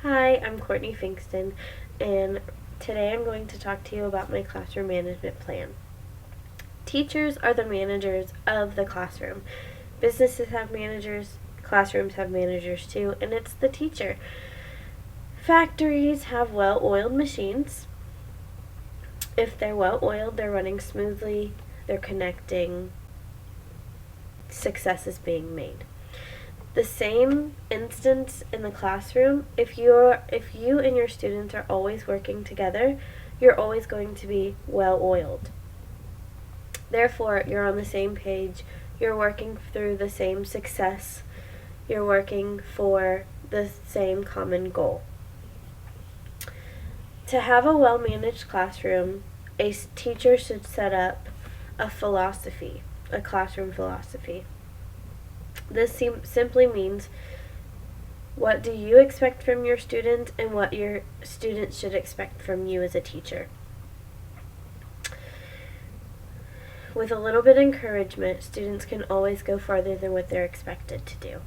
Hi, I'm Courtney Finkston, and today I'm going to talk to you about my classroom management plan. Teachers are the managers of the classroom. Businesses have managers, classrooms have managers too, and it's the teacher. Factories have well-oiled machines. If they're well-oiled, they're running smoothly, they're connecting, success is being made. The same instance in the classroom, if you and your students are always working together, you're always going to be well oiled. Therefore, you're on the same page, you're working through the same success, you're working for the same common goal. To have a well managed classroom, a teacher should set up a philosophy, a classroom philosophy. This simply means, what do you expect from your students and what your students should expect from you as a teacher? With a little bit of encouragement, students can always go farther than what they're expected to do.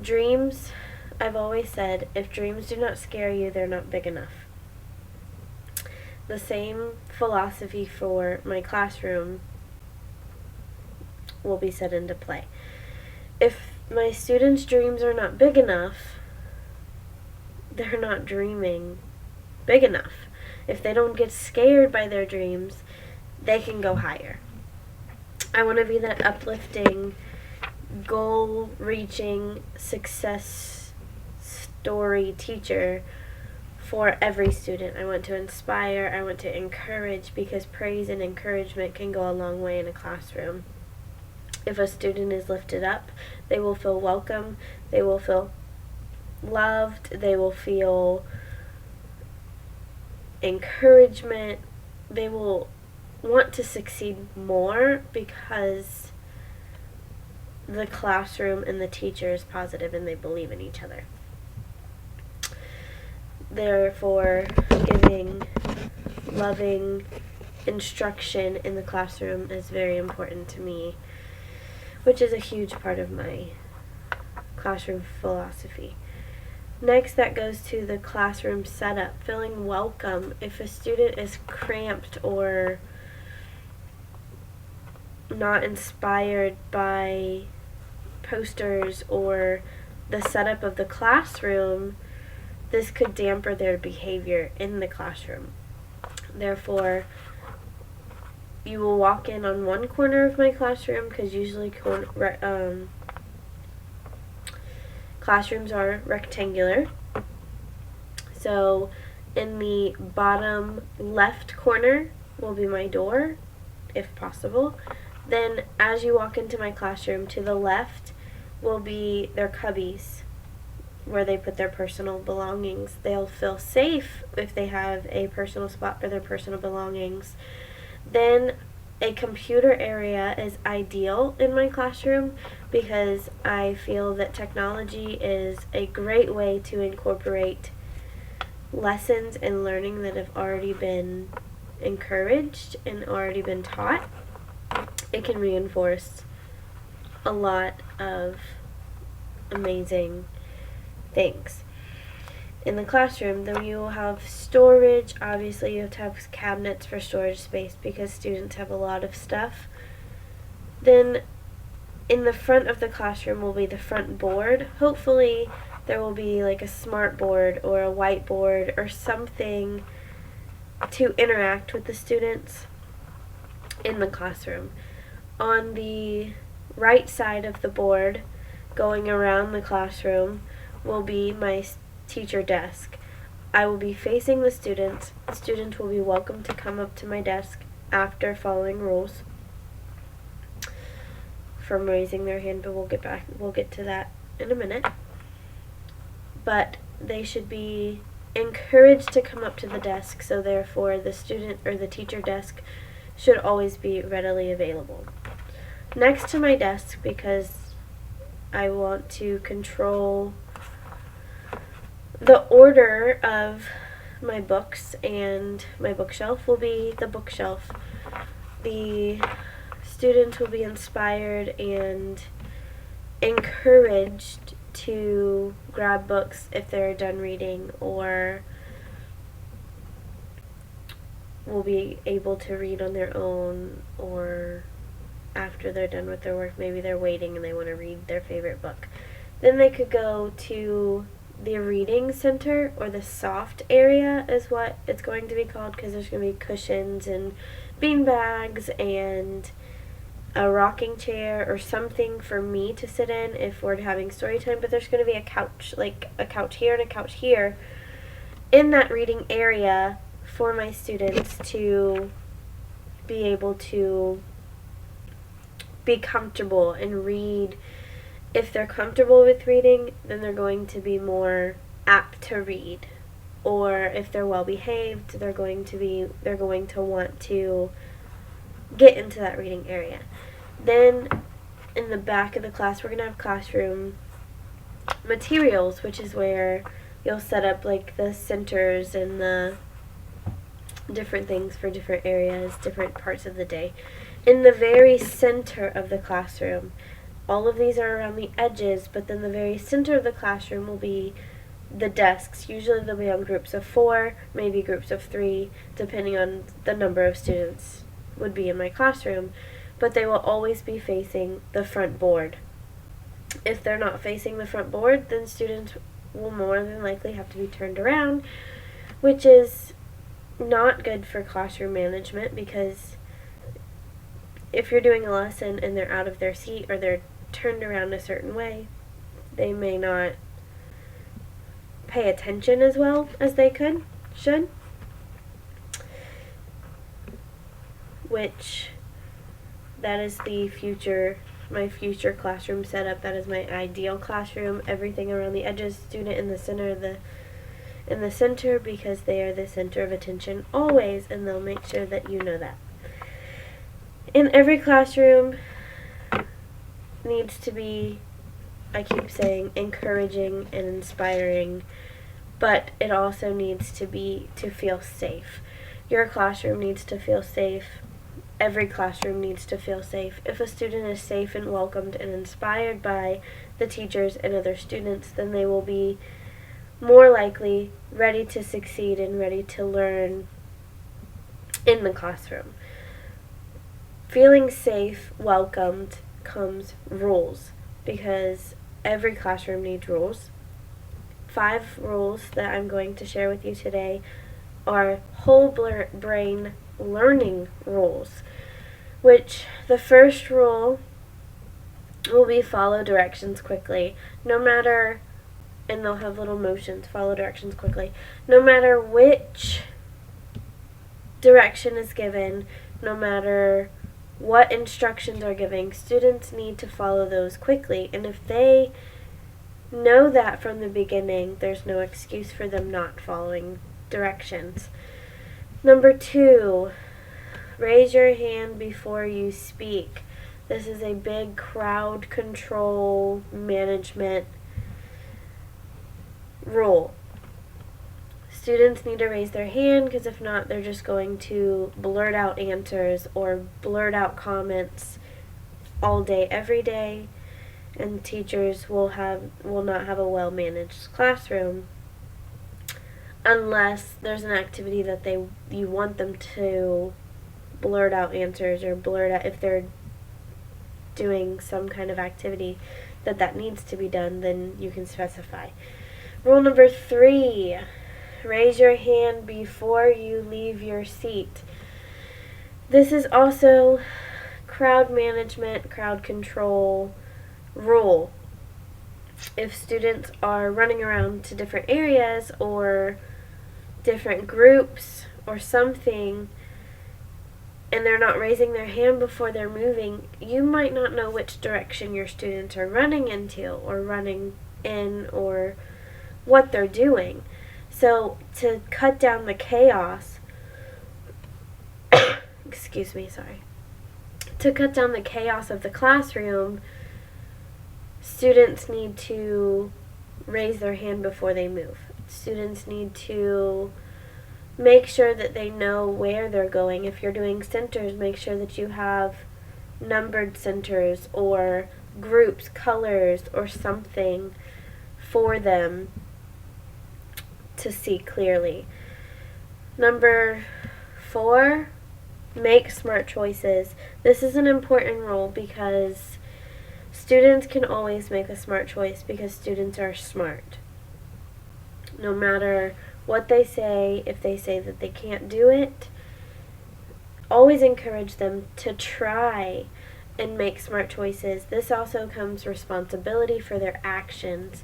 Dreams, I've always said, if dreams do not scare you, they're not big enough. The same philosophy for my classroom will be set into play. If my students' dreams are not big enough, they're not dreaming big enough. If they don't get scared by their dreams, they can go higher. I want to be that uplifting, goal-reaching, success story teacher for every student. I want to inspire, I want to encourage, because praise and encouragement can go a long way in a classroom. If a student is lifted up, they will feel welcome, they will feel loved, they will feel encouragement, they will want to succeed more because the classroom and the teacher is positive and they believe in each other. Therefore, giving loving instruction in the classroom is very important to me, which is a huge part of my classroom philosophy. Next, that goes to the classroom setup, feeling welcome. If a student is cramped or not inspired by posters or the setup of the classroom, this could damper their behavior in the classroom. Therefore, you will walk in on one corner of my classroom, because usually classrooms are rectangular. So in the bottom left corner will be my door, if possible. Then as you walk into my classroom, to the left will be their cubbies, where they put their personal belongings. They'll feel safe if they have a personal spot for their personal belongings. Then a computer area is ideal in my classroom, because I feel that technology is a great way to incorporate lessons and learning that have already been encouraged and already been taught. It can reinforce a lot of amazing things. In the classroom, then you will have storage. Obviously, you have to have cabinets for storage space because students have a lot of stuff. Then in the front of the classroom will be the front board. Hopefully, there will be like a smart board or a whiteboard or something to interact with the students in the classroom. On the right side of the board, going around the classroom, will be my teacher desk. I will be facing the students. Students will be welcome to come up to my desk after following rules from raising their hand, but we'll get to that in a minute. But they should be encouraged to come up to the desk, so therefore the student or the teacher desk should always be readily available. Next to my desk, because I want to control the order of my books and my bookshelf, will be the bookshelf. The students will be inspired and encouraged to grab books if they're done reading, or will be able to read on their own, or after they're done with their work, maybe they're waiting and they want to read their favorite book. Then they could go to the reading center, or the soft area is what it's going to be called, because there's going to be cushions and bean bags and a rocking chair or something for me to sit in if we're having story time. But there's going to be a couch, like a couch here and a couch here in that reading area for my students to be able to be comfortable and read. If they're comfortable with reading, then they're going to be more apt to read. Or if they're well behaved, they're going to want to get into that reading area. Then in the back of the class, we're going to have classroom materials, which is where you'll set up like the centers and the different things for different areas, different parts of the day. In the very center of the classroom, all of these are around the edges, but then the very center of the classroom will be the desks. Usually they'll be on groups of 4, maybe groups of 3, depending on the number of students would be in my classroom, but they will always be facing the front board. If they're not facing the front board, then students will more than likely have to be turned around, which is not good for classroom management, because if you're doing a lesson and they're out of their seat or they're turned around a certain way, they may not pay attention as well as they should, which that is my future classroom setup. That is my ideal classroom. Everything around the edges, student in the center, because they are the center of attention always, and they'll make sure that you know that. In every classroom needs to be, I keep saying, encouraging and inspiring, but it also needs to feel safe. Your classroom needs to feel safe. Every classroom needs to feel safe. If a student is safe and welcomed and inspired by the teachers and other students, then they will be more likely ready to succeed and ready to learn in the classroom. Feeling safe, welcomed, comes rules, because every classroom needs rules. 5 rules that I'm going to share with you today are whole brain learning rules, which the first rule will be follow directions quickly. And they'll have little motions, follow directions quickly. No matter which direction is given, no matter what instructions are given, students need to follow those quickly. And if they know that from the beginning, there's no excuse for them not following directions. Number 2, raise your hand before you speak. This is a big crowd control management rule. Students need to raise their hand, because if not, they're just going to blurt out answers or blurt out comments all day, every day, and teachers will not have a well-managed classroom unless there's an activity that you want them to blurt out answers, or blurt out if they're doing some kind of activity that needs to be done, then you can specify. Rule number 3, raise your hand before you leave your seat. This is also crowd management, crowd control rule. If students are running around to different areas or different groups or something, and they're not raising their hand before they're moving, you might not know which direction your students are running into or running in, or what they're doing. So to cut down the chaos, to cut down the chaos of the classroom, students need to raise their hand before they move. Students need to make sure that they know where they're going. If you're doing centers, make sure that you have numbered centers or groups, colors, or something for them to see clearly. Number 4, make smart choices. This is an important rule because students can always make a smart choice because students are smart. No matter what they say, if they say that they can't do it, always encourage them to try and make smart choices. This also comes responsibility for their actions.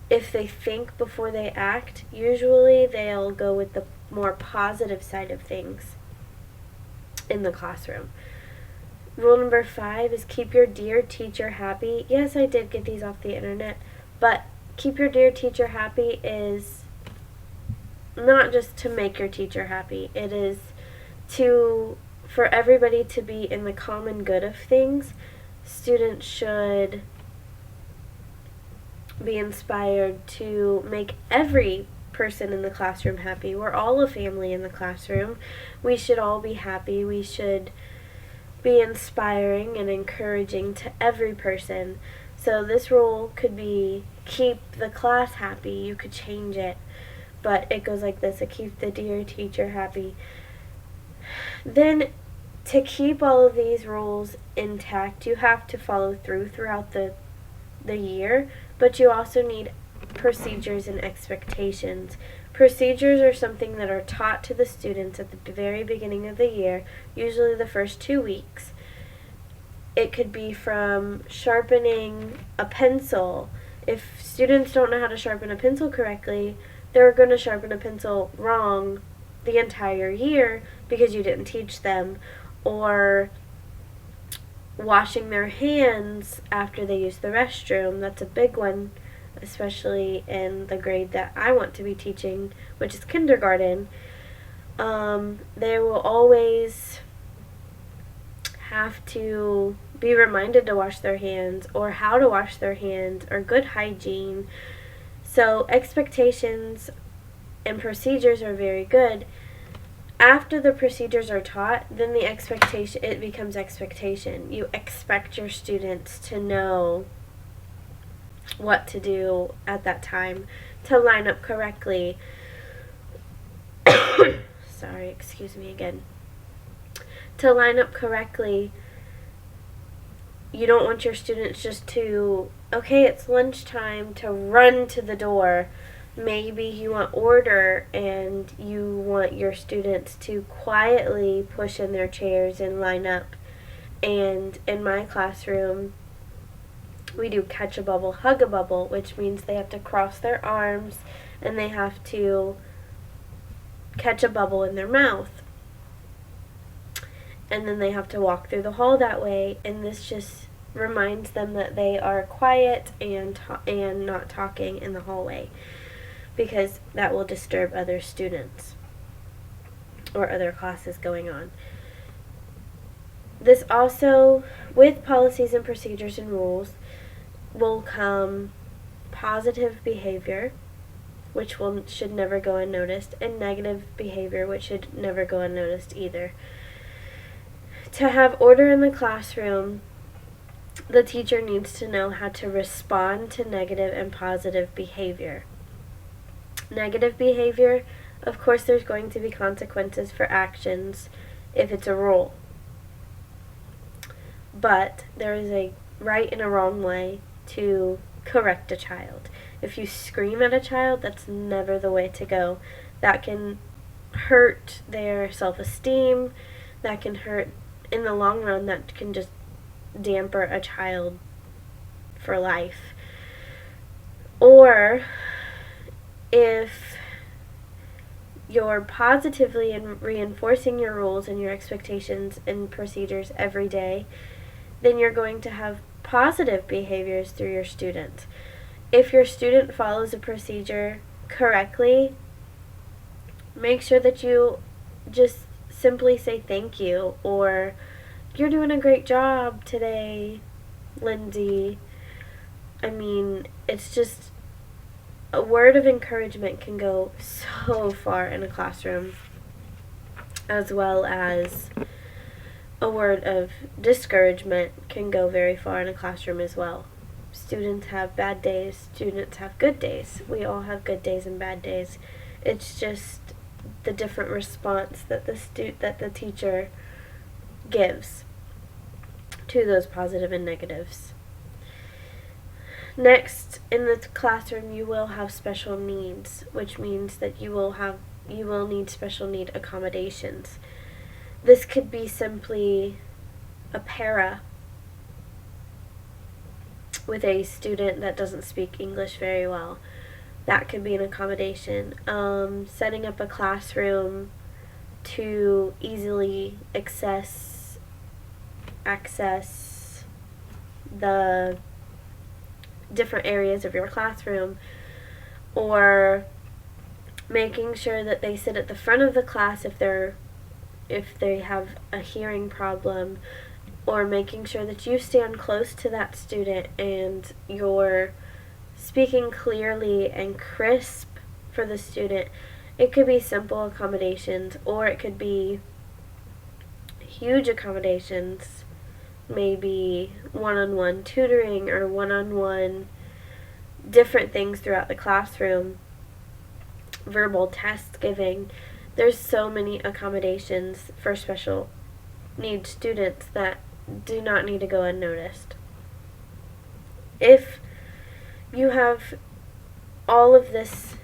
If they think before they act, usually they'll go with the more positive side of things in the classroom. Rule number 5 is keep your dear teacher happy. Yes, I did get these off the internet, but keep your dear teacher happy is not just to make your teacher happy. It is for everybody to be in the common good of things. Students should be inspired to make every person in the classroom happy. We're all a family in the classroom. We should all be happy. We should be inspiring and encouraging to every person. So this rule could be keep the class happy. You could change it, but it goes like this: keep the dear teacher happy. Then to keep all of these rules intact, you have to follow through throughout the year, but you also need procedures and expectations. Procedures are something that are taught to the students at the very beginning of the year, usually the first 2 weeks. It could be from sharpening a pencil. If students don't know how to sharpen a pencil correctly, they're going to sharpen a pencil wrong the entire year because you didn't teach them. Or washing their hands after they use the restroom. That's a big one, especially in the grade that I want to be teaching, which is kindergarten. They will always have to be reminded to wash their hands, or how to wash their hands, or good hygiene. So expectations and procedures are very good. After the procedures are taught, then it becomes expectation. You expect your students to know what to do at that time, to line up correctly. Sorry, excuse me again. To line up correctly. You don't want your students just to, okay, it's lunchtime, to run to the door. Maybe you want order and you want your students to quietly push in their chairs and line up. And in my classroom, we do catch a bubble, hug a bubble, which means they have to cross their arms and they have to catch a bubble in their mouth. And then they have to walk through the hall that way, and this just reminds them that they are quiet and not talking in the hallway, because that will disturb other students or other classes going on. This also, with policies and procedures and rules, will come positive behavior, which should never go unnoticed, and negative behavior, which should never go unnoticed either. To have order in the classroom, the teacher needs to know how to respond to negative and positive behavior. Negative behavior, of course, there's going to be consequences for actions if it's a rule. But there is a right and a wrong way to correct a child. If you scream at a child, that's never the way to go. That can hurt their self-esteem. That can hurt, in the long run, that can just damper a child for life. Or if you're positively reinforcing your rules and your expectations and procedures every day, then you're going to have positive behaviors through your students. If your student follows a procedure correctly, make sure that you just simply say thank you, or you're doing a great job today, Lindsay. I mean, it's just a word of encouragement can go so far in a classroom, as well as a word of discouragement can go very far in a classroom as well. students have bad days, students have good days. We all have good days and bad days. It's just the different response that the teacher gives to those positive and negatives. Next, in the classroom, you will have special needs, which means that you will need special need accommodations. This could be simply a para with a student that doesn't speak English very well. That could be an accommodation. Setting up a classroom to easily access the different areas of your classroom, or making sure that they sit at the front of the class if they have a hearing problem, or making sure that you stand close to that student and you're speaking clearly and crisp for the student. It could be simple accommodations, or it could be huge accommodations, maybe one-on-one tutoring or one-on-one different things throughout the classroom, verbal test giving. There's so many accommodations for special needs students that do not need to go unnoticed. If you have all of this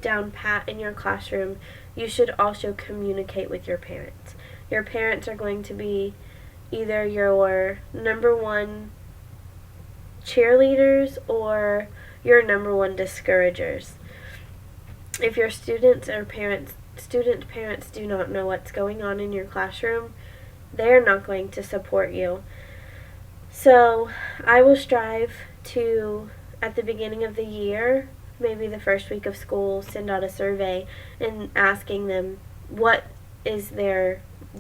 down pat in your classroom, you should also communicate with your parents. Your parents are going to be either your number one cheerleaders or your number one discouragers. If your student parents do not know what's going on in your classroom, they're not going to support you. So I will strive to, at the beginning of the year, maybe the first week of school, send out a survey and asking them what is the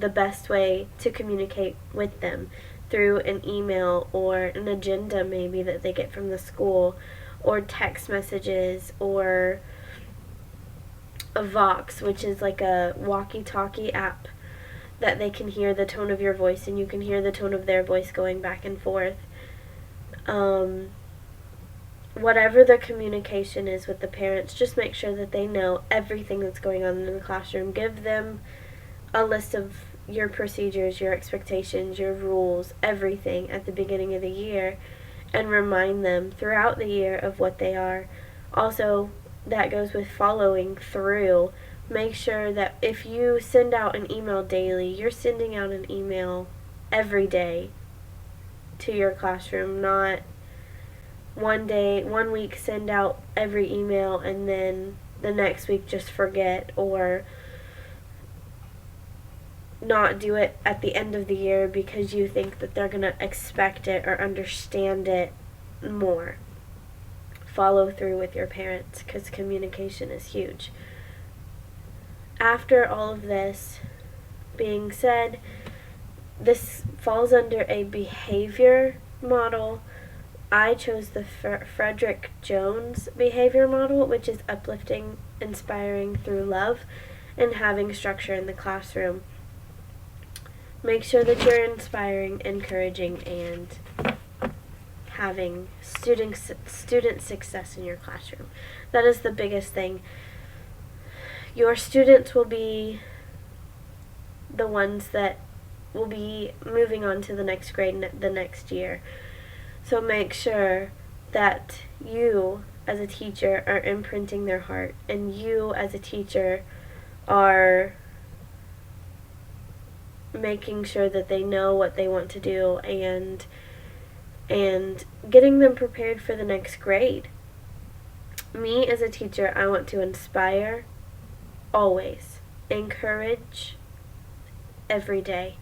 best way to communicate with them, through an email or an agenda maybe that they get from the school, or text messages, or a Vox, which is like a walkie-talkie app that they can hear the tone of your voice and you can hear the tone of their voice going back and forth. Whatever the communication is with the parents, just make sure that they know everything that's going on in the classroom. Give them a list of your procedures, your expectations, your rules, everything at the beginning of the year, and remind them throughout the year of what they are. Also, that goes with following through. Make sure that if you send out an email daily, you're sending out an email every day to your classroom, not one week send out every email and then the next week just forget, or not do it at the end of the year because you think that they're going to expect it or understand it more. Follow through with your parents, because communication is huge. After all of this being said, this falls under a behavior model. I chose the Frederick Jones behavior model, which is uplifting, inspiring through love, and having structure in the classroom. Make sure that you're inspiring, encouraging, and having student success in your classroom. That is the biggest thing. Your students will be the ones that will be moving on to the next grade the next year. So make sure that you as a teacher are imprinting their heart, and you as a teacher are making sure that they know what they want to do, and getting them prepared for the next grade. Me as a teacher, I want to inspire always, encourage every day,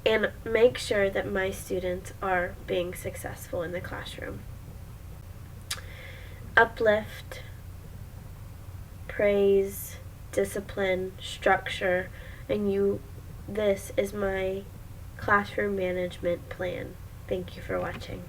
and make sure that my students are being successful in the classroom. Uplift, praise, discipline, structure, and this is my classroom management plan. Thank you for watching.